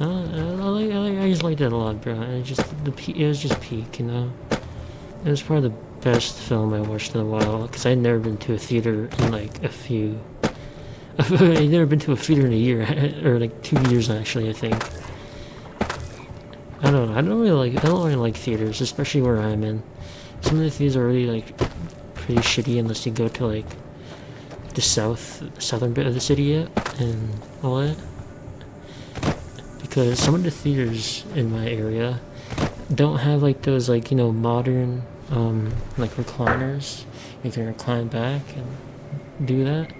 I just liked it a lot, bro. And it was just peak, you know. It was probably the best film I watched in a while because I'd never been to a theater in like a few. I'd never been to a theater in a year or like 2 years actually. I think. I don't know. I don't really like theaters, especially where I'm in. Some of the theaters are really like pretty shitty unless you go to like the southern bit of the city yet and all that. Because some of the theaters in my area don't have like those like, you know, modern like recliners. You can recline back and do that.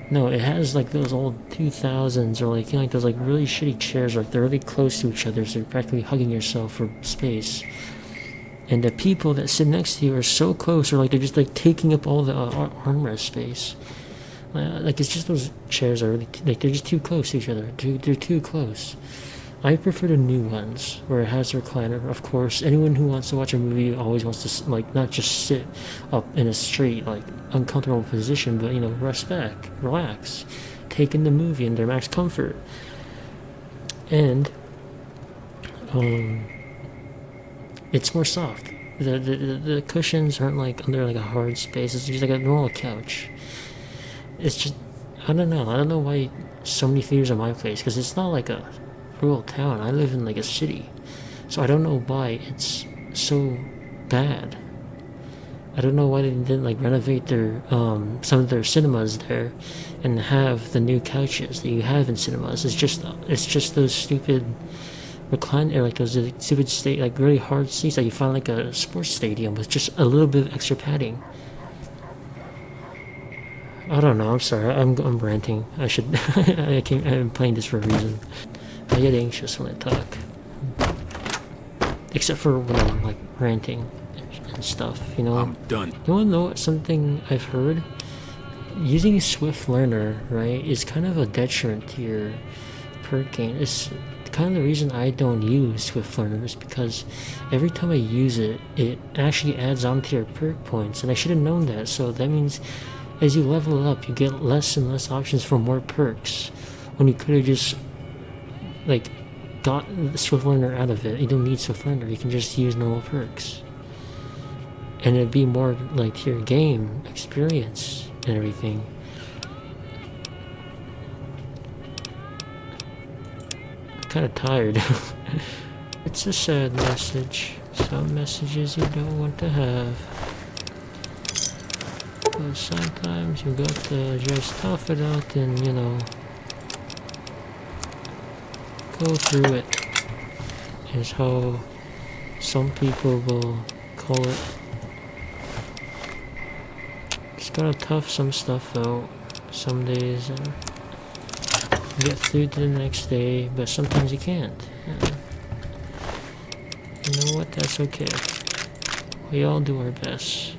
No, it has like those old 2000s or like, you know, like those like really shitty chairs, like they're really close to each other, so you're practically hugging yourself for space. And the people that sit next to you are so close, or like they're just like taking up all the armrest space. Like it's just those chairs are really like they're just too close to each other. They're too close. I prefer the new ones where it has a recliner. Of course, anyone who wants to watch a movie always wants to like not just sit up in a straight like uncomfortable position, but you know, rest back, relax, take in the movie in their max comfort. And it's more soft. The cushions aren't like under like a hard space. It's just like a normal couch. It's just I don't know why so many theaters in my place, because it's not like a rural town. I live in like a city, so I don't know why it's so bad. I don't know why they didn't like renovate their some of their cinemas there and have the new couches that you have in cinemas. It's just those stupid recline or like those stupid state like really hard seats that you find like a sports stadium with just a little bit of extra padding. I don't know. I'm sorry. I'm ranting. I should. I'm playing this for a reason. I get anxious when I talk, except for when I'm like ranting and stuff. You know. I'm done. You want to know something I've heard? Using Swift Learner, right, is kind of a detriment to your perk gain. It's kind of the reason I don't use Swift Learner is because every time I use it, it actually adds on to your perk points, and I should have known that. So that means as you level up, you get less and less options for more perks when you could have just like got Swift Learner out of it. You don't need Swift Learner. You can just use normal perks, and it'd be more like to your game experience and everything. I'm kind of tired. It's a sad message. Some messages you don't want to have. But sometimes you got to just tough it out and, you know, go through it, is how some people will call it. Just gotta tough some stuff out some days and get through to the next day, but sometimes you can't. And you know what? That's okay. We all do our best.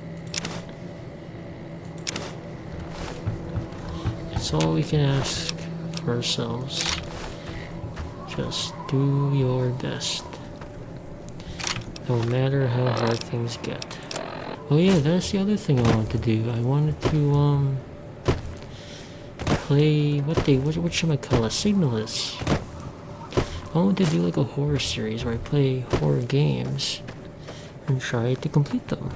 It's all we can ask for ourselves. Just do your best, no matter how hard things get. Oh yeah, that's the other thing I wanted to do. I wanted to play what should I call it? Signalist. I wanted to do like a horror series where I play horror games and try to complete them.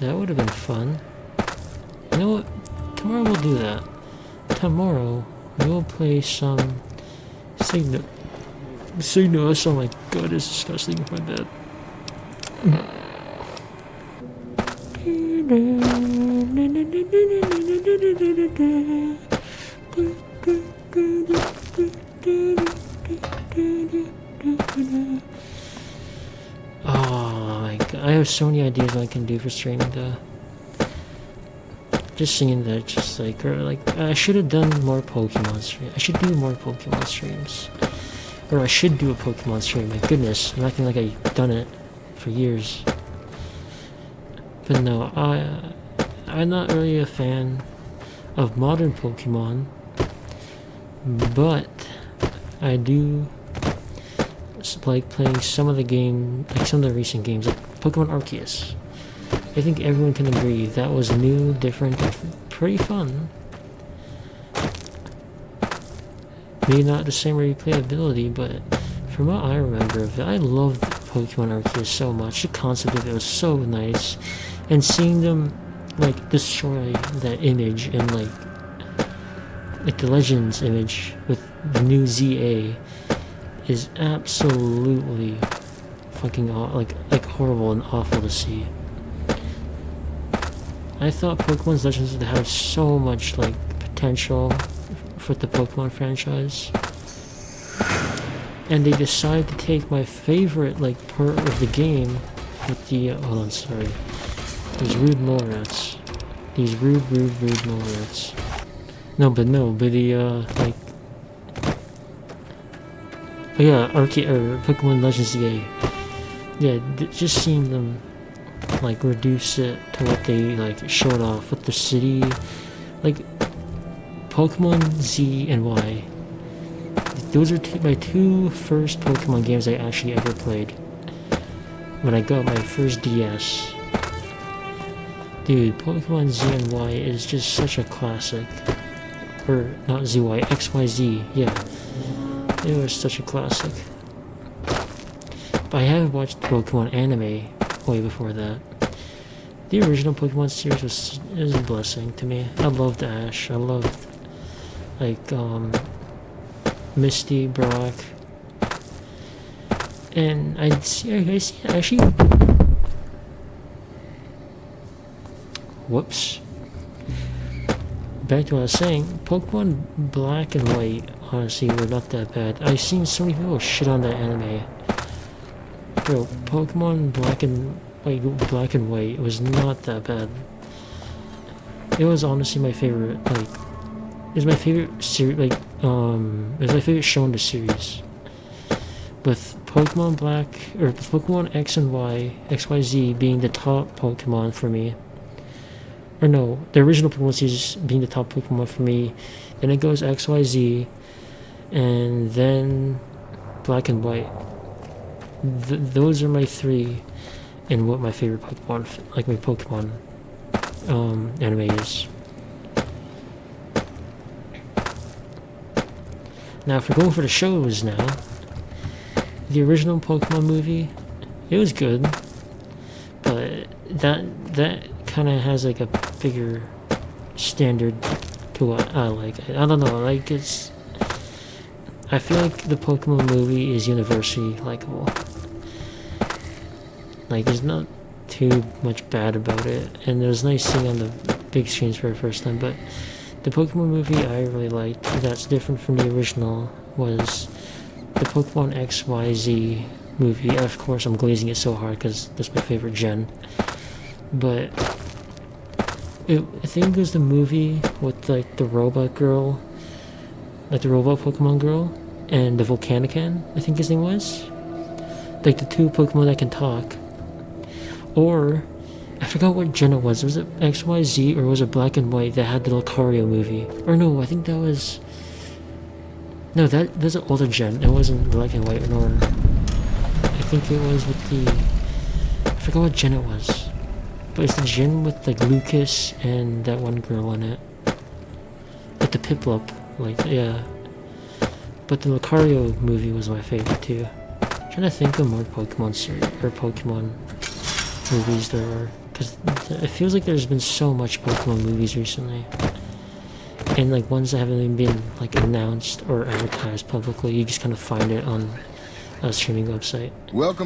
That would have been fun. You know what? Tomorrow we'll do that. Tomorrow we'll play some Signalist. Oh my god, it's disgusting. My bad. Oh my god, I have so many ideas what I can do for streaming though. Just singing that, just like, or like, I should have done more Pokemon streams. I should do more Pokemon streams. Or I should do a Pokemon stream, my goodness. I'm acting like I've done it for years. But no, I'm not really a fan of modern Pokemon. But I do like playing some of the game, like some of the recent games, like Pokemon Arceus. I think everyone can agree that was new, different, and pretty fun. Maybe not the same replayability, but from what I remember of it, I loved Pokemon Arceus so much. The concept of it was so nice, and seeing them like destroy that image and like the Legends image with the new ZA is absolutely fucking like horrible and awful to see. I thought Pokemon's Legends would have so much like potential for the Pokemon franchise, and they decided to take my favorite like part of the game with the hold on, sorry, these rude mole rats, these rude mole rats. But the like, oh yeah, Pokemon Legends ZA. Yeah, just seeing them like reduce it to what they like showed off with the city, like Pokemon Z and Y. Those are my two first Pokemon games I actually ever played when I got my first DS. Dude, Pokemon Z and Y is just such a classic. Or not ZY, XYZ, yeah. It was such a classic. But I have watched Pokemon anime way before that. The original Pokemon series was a blessing to me. I loved Ash. I loved like Misty, Brock, and I see actually. Whoops. Back to what I was saying. Pokemon Black and White honestly were not that bad. I've seen so many people shit on that anime. Bro, Pokemon Black and White was not that bad. It was honestly my favorite, like, it was my favorite series, like, it was my favorite show in the series. With Pokemon Black, or Pokemon X and Y, XYZ being the top Pokemon for me. Or no, the original Pokemon series being the top Pokemon for me. Then it goes XYZ, and then Black and White. Those are my three, and what my favorite Pokemon, like my Pokemon anime is. Now, if we're going for the shows now, the original Pokemon movie, it was good, but that kind of has like a bigger standard to what I like. I don't know, like I feel like the Pokemon movie is universally likable. Like, there's not too much bad about it, and it was nice seeing on the big screens for the first time, but the Pokemon movie I really liked, that's different from the original, was the Pokemon XYZ movie. Of course, I'm glazing it so hard because that's my favorite gen. But I think it was the movie with like the robot girl, like the robot Pokemon girl, and the Volcanican, I think his name was. Like the two Pokemon that can talk. Or, I forgot what gen it was. Was it XYZ or was it Black and White that had the Lucario movie? Or no, I think that was... No, that's an older gen. It wasn't Black and White, nor... I think it was with the... I forgot what gen it was. But it's the gen with like Lucas and that one girl in it. With the Piplup. Like, yeah. But the Lucario movie was my favorite too. I'm trying to think of more Pokemon series or Pokemon movies there are, because it feels like there's been so much Pokemon movies recently, and like ones that haven't even been like announced or advertised publicly. You just kind of find it on a streaming website. Welcome.